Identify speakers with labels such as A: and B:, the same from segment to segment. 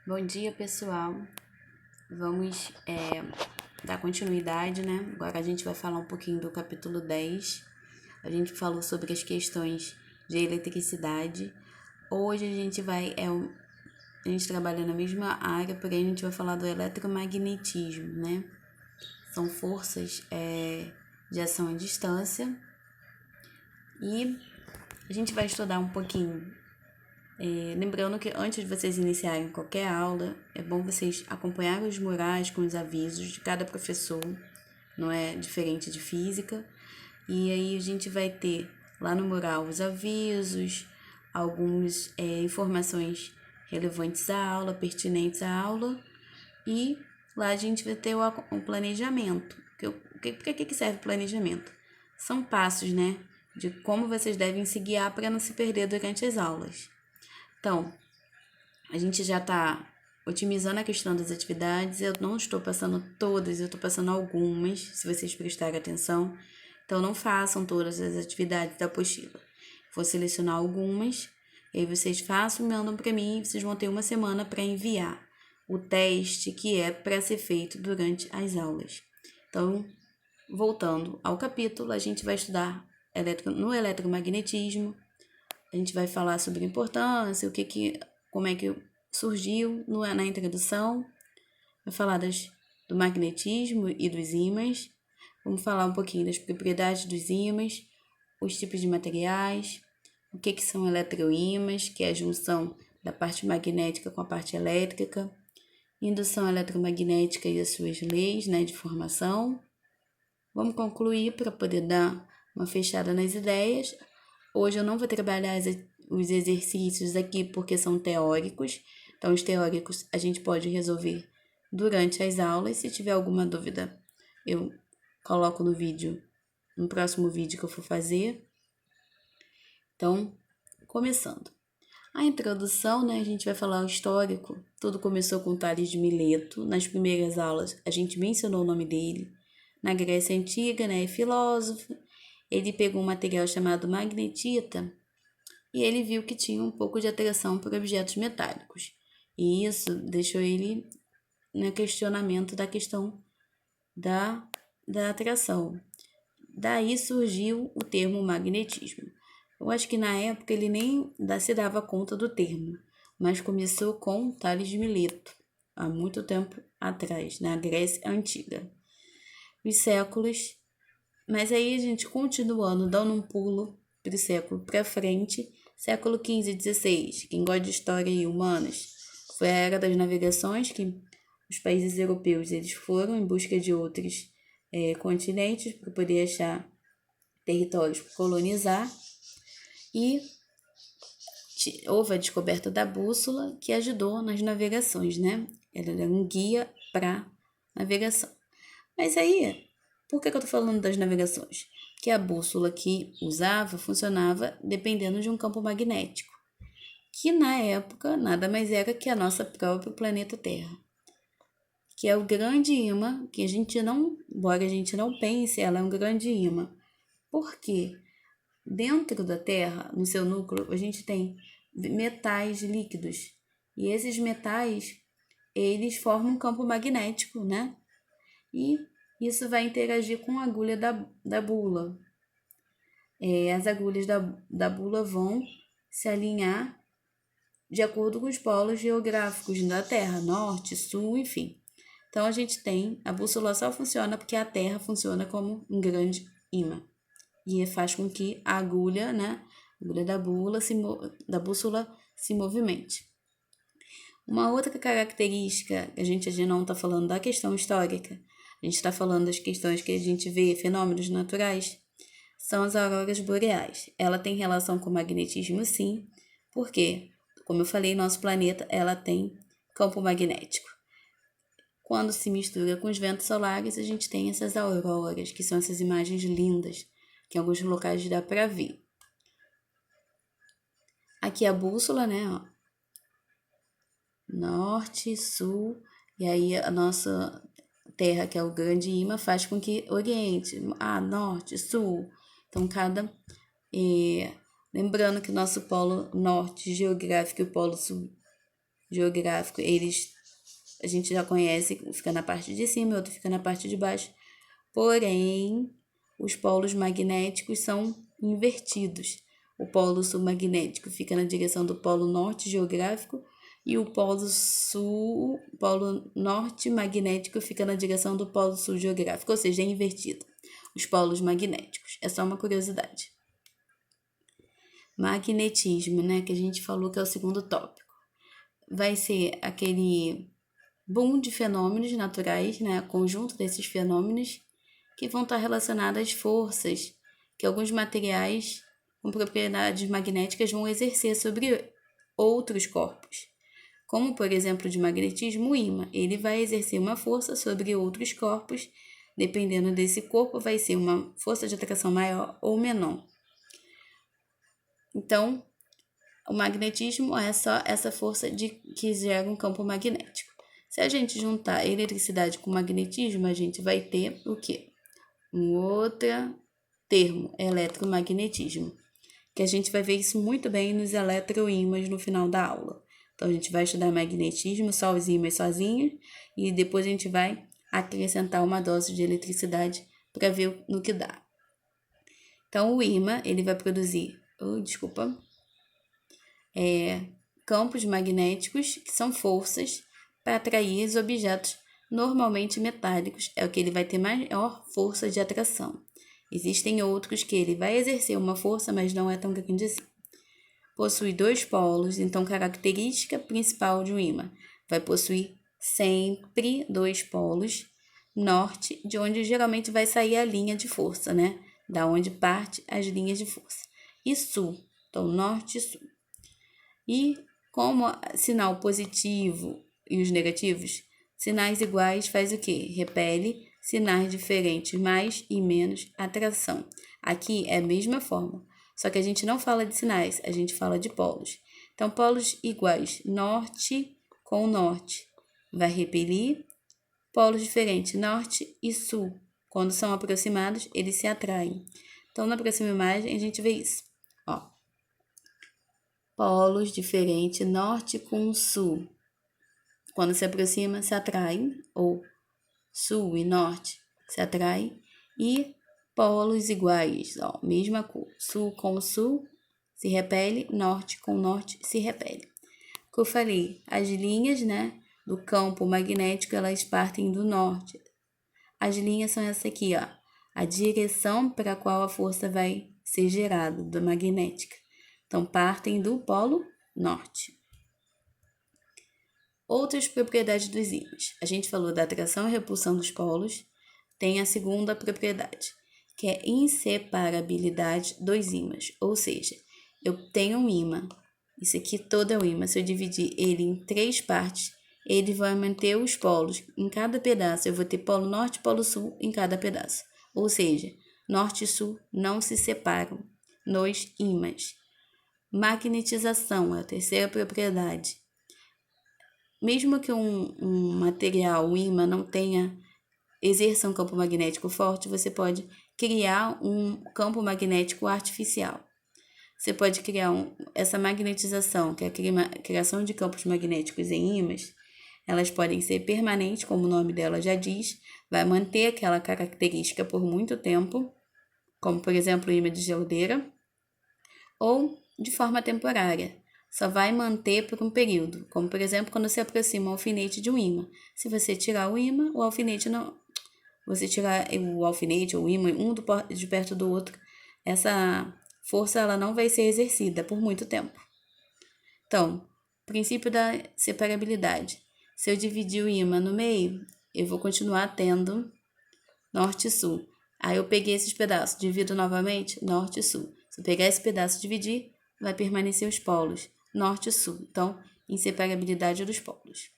A: Bom dia, pessoal. Vamos dar continuidade, né? Agora a gente vai falar um pouquinho do capítulo 10. A gente falou sobre as questões de eletricidade. Hoje a gente vai... a gente trabalha na mesma área, porém a gente vai falar do eletromagnetismo, né? São forças de ação à distância. E a gente vai estudar um pouquinho. Lembrando que antes de vocês iniciarem qualquer aula, é bom vocês acompanharem os murais com os avisos de cada professor, não é diferente de física. E aí a gente vai ter lá no mural os avisos, algumas informações relevantes à aula, pertinentes à aula. E lá a gente vai ter o planejamento. Para que serve o planejamento? São passos, né? De como vocês devem se guiar para não se perder durante as aulas. Então, a gente já está otimizando a questão das atividades. Eu não estou passando todas, eu estou passando algumas, se vocês prestarem atenção. Então, não façam todas as atividades da apostila. Vou selecionar algumas, e aí vocês façam e mandam para mim. Vocês vão ter uma semana para enviar o teste que é para ser feito durante as aulas. Então, voltando ao capítulo, a gente vai estudar no eletromagnetismo. A gente vai falar sobre a importância, como é que surgiu na introdução. Vai falar do magnetismo e dos ímãs. Vamos falar um pouquinho das propriedades dos ímãs, os tipos de materiais, o que são eletroímãs, que é a junção da parte magnética com a parte elétrica, indução eletromagnética e as suas leis, né, de formação. Vamos concluir para poder dar uma fechada nas ideias. Hoje eu não vou trabalhar os exercícios aqui porque são teóricos. Então, os teóricos a gente pode resolver durante as aulas. Se tiver alguma dúvida, eu coloco no próximo vídeo que eu for fazer. Então, começando. A introdução, né, a gente vai falar o histórico. Tudo começou com Tales de Mileto. Nas primeiras aulas, a gente mencionou o nome dele. Na Grécia Antiga, né, é filósofo. Ele pegou um material chamado magnetita e ele viu que tinha um pouco de atração por objetos metálicos. E isso deixou ele no questionamento da questão da atração. Daí surgiu o termo magnetismo. Eu acho que na época ele nem se dava conta do termo, mas começou com Tales de Mileto, há muito tempo atrás, na Grécia Antiga. Os séculos. Mas aí a gente continuando, dando um pulo para o século para frente, século XV e XVI, quem gosta de história e humanas, foi a era das navegações, que os países europeus eles foram em busca de outros continentes para poder achar territórios para colonizar, e houve a descoberta da bússola que ajudou nas navegações, né? Ela era um guia para navegação. Mas aí, por que eu tô falando das navegações? Que a bússola que usava funcionava dependendo de um campo magnético, que na época nada mais era que a nossa própria planeta Terra, que é o grande imã, que embora a gente não pense, ela é um grande imã. Por quê? Dentro da Terra, no seu núcleo, a gente tem metais líquidos, e esses metais, eles formam um campo magnético, né? E isso vai interagir com a agulha da bula. As agulhas da bula vão se alinhar de acordo com os polos geográficos da Terra, norte, sul, enfim. Então, a gente tem, a bússola só funciona porque a Terra funciona como um grande imã. E faz com que a agulha, né, a agulha da bússola se movimente. Uma outra característica, a gente não está falando da questão histórica, a gente está falando das questões que a gente vê, fenômenos naturais, são as auroras boreais. Ela tem relação com o magnetismo, sim, porque, como eu falei, nosso planeta ela tem campo magnético. Quando se mistura com os ventos solares, a gente tem essas auroras, que são essas imagens lindas, que em alguns locais dá para ver. Aqui a bússola, né, ó, norte, sul, e aí a nossa Terra, que é o grande imã, faz com que oriente, norte, sul. Então, lembrando que nosso polo norte geográfico e o polo sul geográfico, a gente já conhece, fica na parte de cima, outro fica na parte de baixo. Porém, os polos magnéticos são invertidos. O polo sul magnético fica na direção do polo norte geográfico e o polo norte magnético fica na direção do polo sul geográfico, ou seja, é invertido. Os polos magnéticos. É só uma curiosidade. Magnetismo, né, que a gente falou que é o segundo tópico. Vai ser aquele boom de fenômenos naturais, né, conjunto desses fenômenos que vão estar relacionados às forças que alguns materiais com propriedades magnéticas vão exercer sobre outros corpos. Como, por exemplo, de magnetismo, o ímã. Ele vai exercer uma força sobre outros corpos, dependendo desse corpo, vai ser uma força de atração maior ou menor. Então, o magnetismo é só essa força que gera um campo magnético. Se a gente juntar eletricidade com magnetismo, a gente vai ter o quê? Um outro termo, eletromagnetismo, que a gente vai ver isso muito bem nos eletroímãs no final da aula. Então, a gente vai estudar magnetismo, só os ímãs sozinhos, e depois a gente vai acrescentar uma dose de eletricidade para ver no que dá. Então, o ímã, ele vai produzir, campos magnéticos, que são forças para atrair os objetos normalmente metálicos, é o que ele vai ter maior força de atração. Existem outros que ele vai exercer uma força, mas não é tão grande assim. Possui 2 polos, então característica principal de um ímã vai possuir sempre 2 polos, norte, de onde geralmente vai sair a linha de força, né? Da onde parte as linhas de força. E sul, então norte e sul. E como sinal positivo e os negativos, sinais iguais faz o quê? Repele, sinais diferentes, mais e menos atração. Aqui é a mesma forma, só que a gente não fala de sinais, a gente fala de polos. Então, polos iguais, norte com norte, vai repelir. Polos diferentes, norte e sul, quando são aproximados, eles se atraem. Então, na próxima imagem, a gente vê isso. Ó, polos diferentes, norte com sul. Quando se aproxima, se atraem, ou sul e norte se atraem. E polos iguais, ó, mesma cor. Sul com sul se repele, norte com norte se repele. Que eu falei, as linhas, né, do campo magnético, elas partem do norte. As linhas são essa aqui, ó, a direção para a qual a força vai ser gerada, da magnética. Então, partem do polo norte. Outras propriedades dos ímãs. A gente falou da atração e repulsão dos polos. Tem a segunda propriedade, que é inseparabilidade dos ímãs. Ou seja, eu tenho um ímã. Isso aqui todo é um ímã. Se eu dividir ele em 3 partes, ele vai manter os polos. Em cada pedaço, eu vou ter polo norte e polo sul em cada pedaço. Ou seja, norte e sul não se separam nos ímãs. Magnetização é a terceira propriedade. Mesmo que um material, um ímã, não exerça um campo magnético forte, você pode criar um campo magnético artificial. Você pode criar essa magnetização, que é a criação de campos magnéticos em ímãs. Elas podem ser permanentes, como o nome dela já diz, vai manter aquela característica por muito tempo, como por exemplo o ímã de geladeira, ou de forma temporária. Só vai manter por um período, como por exemplo quando se aproxima o alfinete de um ímã. Se você tirar o ímã, o alfinete não. Você tirar o alfinete ou o ímã, de perto do outro, essa força ela não vai ser exercida por muito tempo. Então, princípio da separabilidade. Se eu dividir o ímã no meio, eu vou continuar tendo norte e sul. Aí eu peguei esses pedaços, divido novamente, norte e sul. Se eu pegar esse pedaço e dividir, vai permanecer os polos, norte e sul. Então, inseparabilidade dos polos.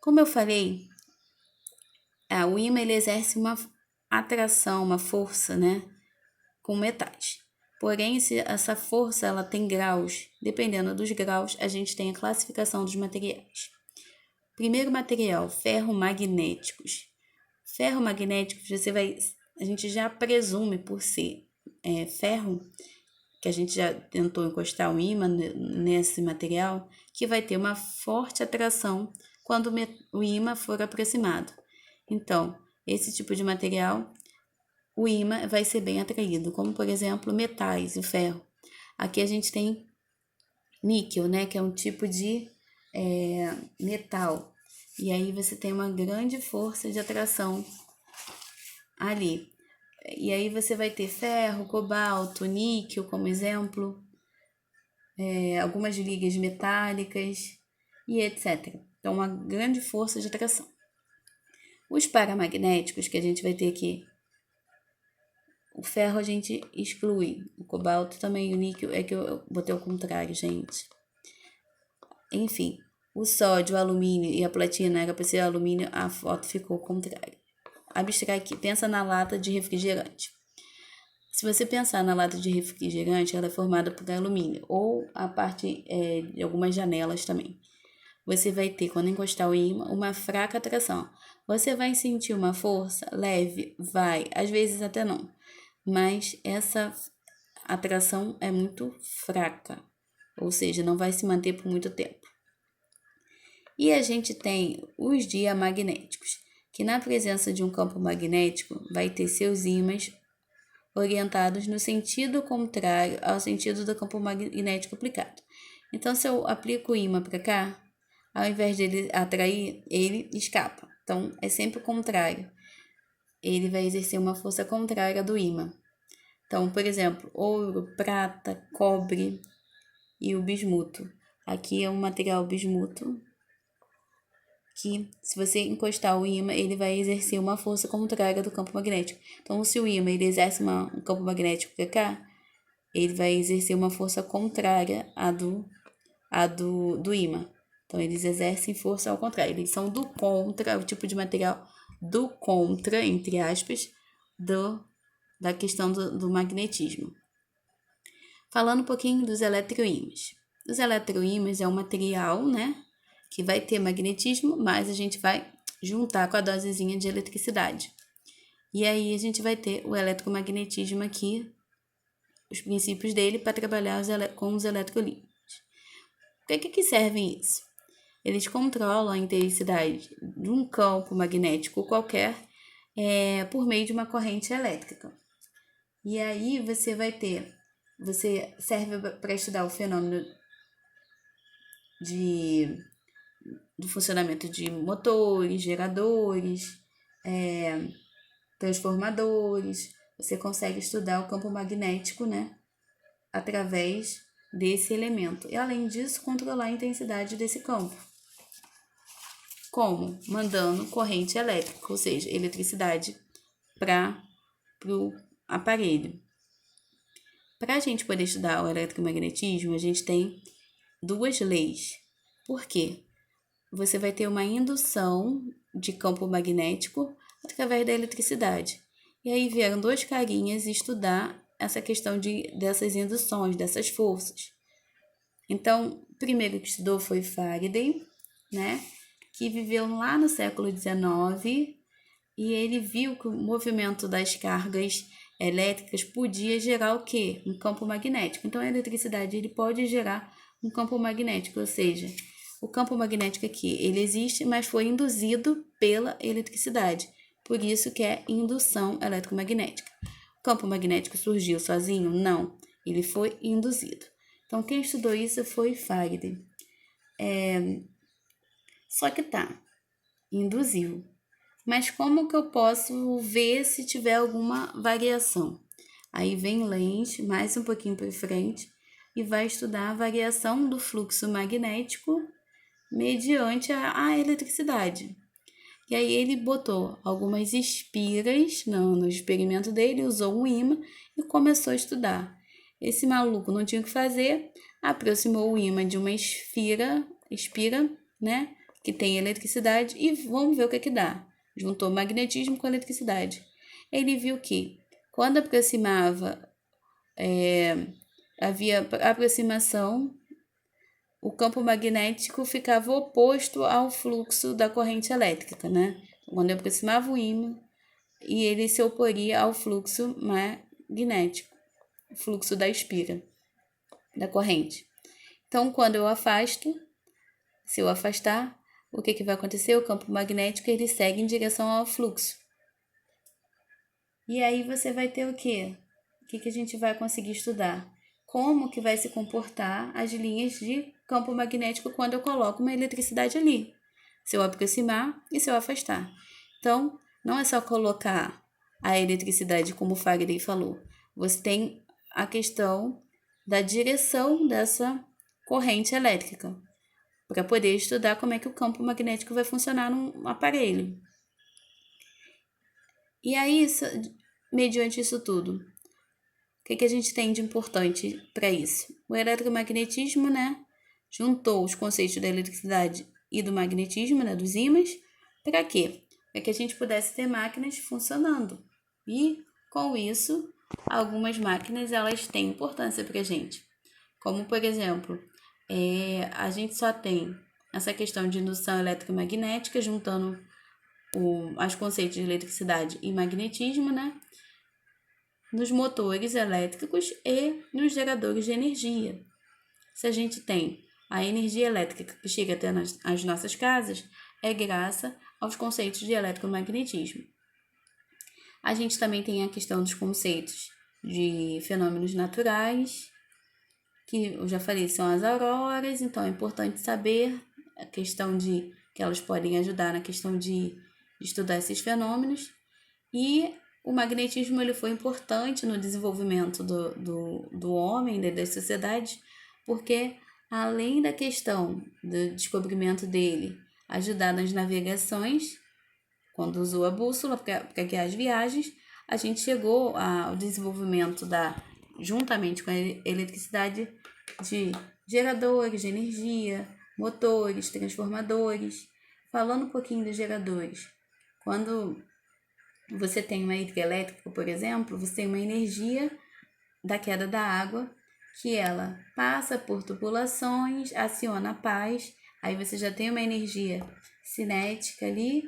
A: Como eu falei, o ímã ele exerce uma atração, uma força, né, com metais. Porém, essa força ela tem graus. Dependendo dos graus, a gente tem a classificação dos materiais. Primeiro material, ferromagnéticos. Ferromagnéticos, a gente já presume por ser ferro, que a gente já tentou encostar o ímã nesse material, que vai ter uma forte atração quando o ímã for aproximado. Então, esse tipo de material, o ímã vai ser bem atraído, como por exemplo metais, o ferro. Aqui a gente tem níquel, né, que é um tipo de metal. E aí você tem uma grande força de atração ali. E aí você vai ter ferro, cobalto, níquel como exemplo, algumas ligas metálicas e etc. Então, uma grande força de atração. Os paramagnéticos que a gente vai ter aqui, o ferro a gente exclui, o cobalto também, o níquel é que eu botei ao contrário, gente. Enfim, o sódio, o alumínio e a platina era para ser alumínio, a foto ficou ao contrário. Abstrai aqui, pensa na lata de refrigerante. Se você pensar na lata de refrigerante, ela é formada por alumínio, ou a parte de algumas janelas também. Você vai ter, quando encostar o ímã, uma fraca atração. Você vai sentir uma força leve, vai, às vezes até não, mas essa atração é muito fraca, ou seja, não vai se manter por muito tempo. E a gente tem os diamagnéticos, que na presença de um campo magnético vai ter seus ímãs orientados no sentido contrário ao sentido do campo magnético aplicado. Então, se eu aplico o ímã para cá, ao invés de ele atrair, ele escapa. Então, é sempre o contrário. Ele vai exercer uma força contrária do ímã. Então, por exemplo, ouro, prata, cobre e o bismuto. Aqui é um material bismuto que, se você encostar o ímã, ele vai exercer uma força contrária do campo magnético. Então, se o ímã ele exerce um campo magnético para cá, ele vai exercer uma força contrária à do ímã. Então, eles exercem força ao contrário. Eles são do contra, o tipo de material do contra, entre aspas, da questão do magnetismo. Falando um pouquinho dos eletroímãs. Os eletroímãs é um material, né, que vai ter magnetismo, mas a gente vai juntar com a dosezinha de eletricidade. E aí a gente vai ter o eletromagnetismo aqui, os princípios dele para trabalhar com os eletroímãs. Para que servem isso? Eles controlam a intensidade de um campo magnético qualquer por meio de uma corrente elétrica. E aí você serve para estudar o fenômeno do funcionamento de motores, geradores, transformadores. Você consegue estudar o campo magnético, né, através desse elemento. E, além disso, controlar a intensidade desse campo. Como? Mandando corrente elétrica, ou seja, eletricidade para o aparelho. Para a gente poder estudar o eletromagnetismo, a gente tem duas leis. Por quê? Você vai ter uma indução de campo magnético através da eletricidade. E aí vieram dois carinhas estudar essa questão dessas induções, dessas forças. Então, o primeiro que estudou foi Faraday, né, que viveu lá no século XIX, e ele viu que o movimento das cargas elétricas podia gerar o quê? Um campo magnético. Então, a eletricidade ele pode gerar um campo magnético, ou seja, o campo magnético aqui, ele existe, mas foi induzido pela eletricidade. Por isso que é indução eletromagnética. O campo magnético surgiu sozinho? Não, ele foi induzido. Então, quem estudou isso foi Faraday. Só que induziu. Mas como que eu posso ver se tiver alguma variação? Aí vem Lenz, mais um pouquinho para frente, e vai estudar a variação do fluxo magnético mediante a eletricidade. E aí ele botou algumas espiras no experimento dele, usou um ímã e começou a estudar. Esse maluco não tinha o que fazer, aproximou o ímã de uma espira, né, que tem eletricidade, e vamos ver o que dá. Juntou magnetismo com eletricidade. Ele viu que quando aproximava, havia aproximação, o campo magnético ficava oposto ao fluxo da corrente elétrica, né? Quando eu aproximava o ímã, e ele se oporia ao fluxo magnético, fluxo da espira. da corrente. Então, quando eu afasto, se eu afastar, o que vai acontecer? O campo magnético ele segue em direção ao fluxo. E aí você vai ter o quê? O que a gente vai conseguir estudar? Como que vai se comportar as linhas de campo magnético quando eu coloco uma eletricidade ali. Se eu aproximar e se eu afastar. Então, não é só colocar a eletricidade como o Faraday falou. Você tem a questão da direção dessa corrente elétrica para poder estudar como é que o campo magnético vai funcionar num aparelho. E aí, mediante isso tudo, o que a gente tem de importante para isso? O eletromagnetismo, né, juntou os conceitos da eletricidade e do magnetismo, né, dos ímãs, para quê? Para que a gente pudesse ter máquinas funcionando. E, com isso, algumas máquinas elas têm importância para a gente. Como, por exemplo, a gente só tem essa questão de indução eletromagnética, juntando os conceitos de eletricidade e magnetismo, né? Nos motores elétricos e nos geradores de energia. Se a gente tem a energia elétrica que chega até as nossas casas, é graças aos conceitos de eletromagnetismo. A gente também tem a questão dos conceitos de fenômenos naturais, que eu já falei, são as auroras, então é importante saber a questão de que elas podem ajudar na questão de estudar esses fenômenos. E o magnetismo ele foi importante no desenvolvimento do homem, da sociedade, porque além da questão do descobrimento dele ajudar nas navegações, quando usou a bússola para guiar as viagens, a gente chegou ao desenvolvimento juntamente com a eletricidade, de geradores de energia, motores, transformadores. Falando um pouquinho dos geradores, quando você tem uma hidrelétrica, por exemplo, você tem uma energia da queda da água, que ela passa por tubulações, aciona a paz, aí você já tem uma energia cinética ali,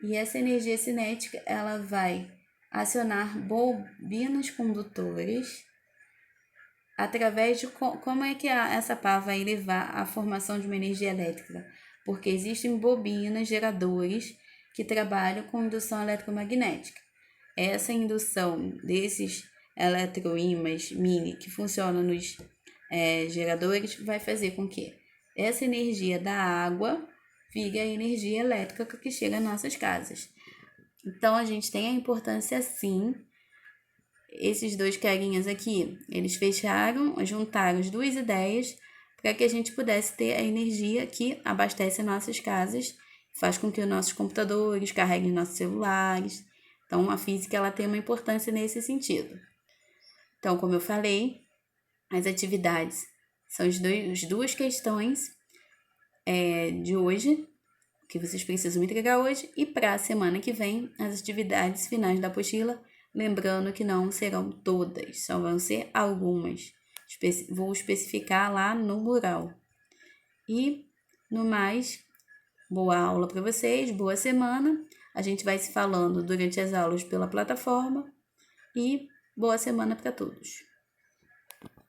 A: e essa energia cinética ela vai acionar bobinas condutores através de como é que essa pá vai levar à formação de uma energia elétrica, porque existem bobinas, geradores que trabalham com indução eletromagnética. Essa indução desses eletroímãs mini que funcionam nos geradores vai fazer com que essa energia da água vire a energia elétrica que chega às nossas casas. Então, a gente tem a importância, sim. Esses dois carinhas aqui, eles juntaram as duas ideias para que a gente pudesse ter a energia que abastece nossas casas, faz com que os nossos computadores carreguem nossos celulares. Então, a física ela tem uma importância nesse sentido. Então, como eu falei, as atividades são as duas questões de hoje, que vocês precisam entregar hoje, e para a semana que vem, as atividades finais da apostila, lembrando que não serão todas, só vão ser algumas. Vou especificar lá no mural. E, no mais, boa aula para vocês, boa semana. A gente vai se falando durante as aulas pela plataforma e boa semana para todos.